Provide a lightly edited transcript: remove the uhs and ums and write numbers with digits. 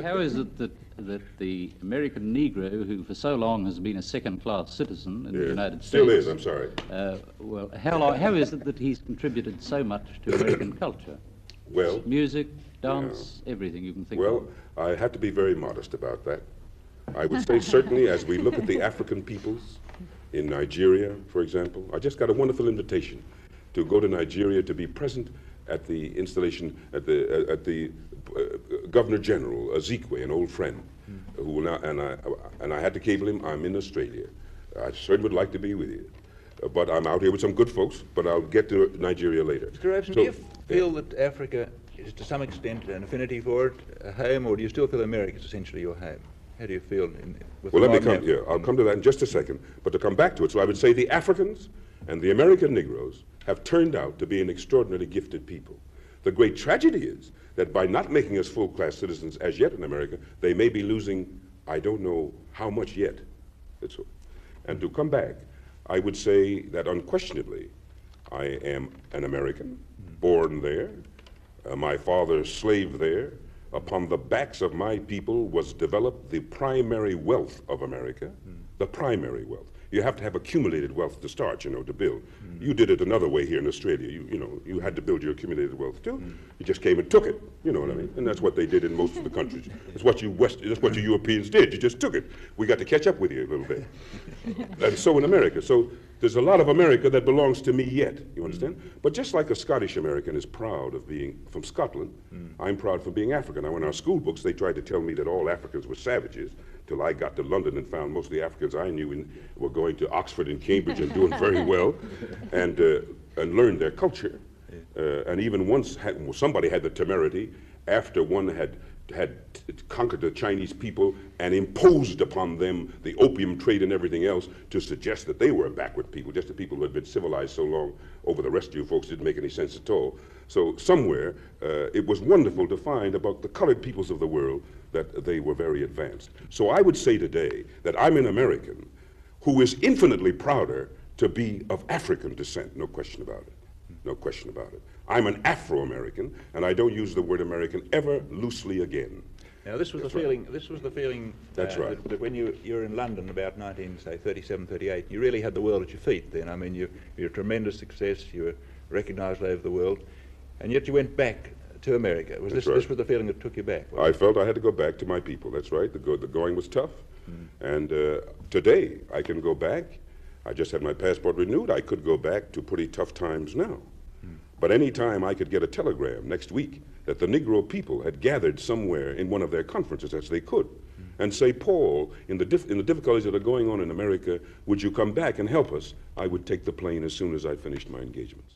How is it that the American Negro, who for so long has been a second-class citizen in the United States... Still is, I'm sorry. Well, how is it that he's contributed so much to American culture? Well... Music, dance, everything you can think of. Well, I have to be very modest about that. I would say certainly as we look at the African peoples in Nigeria, for example, I just got a wonderful invitation to go to Nigeria to be present at the installation at the Governor General Ezekwe, an old friend, who will now, and I had to cable him. I'm in Australia. I certainly would like to be with you, but I'm out here with some good folks. But I'll get to Nigeria later. Mr. Robeson, do you feel that Africa is to some extent an affinity for it, a home, or do you still feel America is essentially your home? How do you feel? Well, let me come here. I'll come to that in just a second. But to come back to it, so I would say the Africans and the American Negroes have turned out to be an extraordinarily gifted people. The great tragedy is that by not making us full-class citizens as yet in America, they may be losing, I don't know how much yet. And to come back, I would say that unquestionably, I am an American, born there. My father slaved there. Upon the backs of my people was developed the primary wealth of America, the primary wealth. You have to have accumulated wealth to start, you know, to build. You did it another way here in Australia. You had to build your accumulated wealth too. You just came and took it, you know what I mean? And that's what they did in most of the countries. That's what you Europeans did. You just took it. We got to catch up with you a little bit. And so in America. So there's a lot of America that belongs to me yet, you understand? But just like a Scottish American is proud of being from Scotland, I'm proud for being African. Now in our school books, they tried to tell me that all Africans were savages, till I got to London and found most of the Africans I knew were going to Oxford and Cambridge and doing very well, and learned their culture. And even once somebody had the temerity, after one had conquered the Chinese people and imposed upon them the opium trade and everything else, to suggest that they were a backward people, just the people who had been civilized so long over the rest of you folks didn't make any sense at all. So somewhere it was wonderful to find about the colored peoples of the world that they were very advanced. So I would say today that I'm an American who is infinitely prouder to be of African descent, no question about it. No question about it. I'm an Afro-American, and I don't use the word American ever loosely again. Now, this was the feeling. This was the feeling. That's right. That when you were in London about 1937, 38, you really had the world at your feet. Then, I mean, you're a tremendous success. You were recognised all over the world, and yet you went back to America. Was this this was the feeling that took you back? I felt I had to go back to my people. That's right. The going was tough, and today I can go back. I just had my passport renewed. I could go back to pretty tough times now. But any time I could get a telegram next week that the Negro people had gathered somewhere in one of their conferences, as they could, and say, Paul, in the difficulties that are going on in America, would you come back and help us? I would take the plane as soon as I finished my engagements.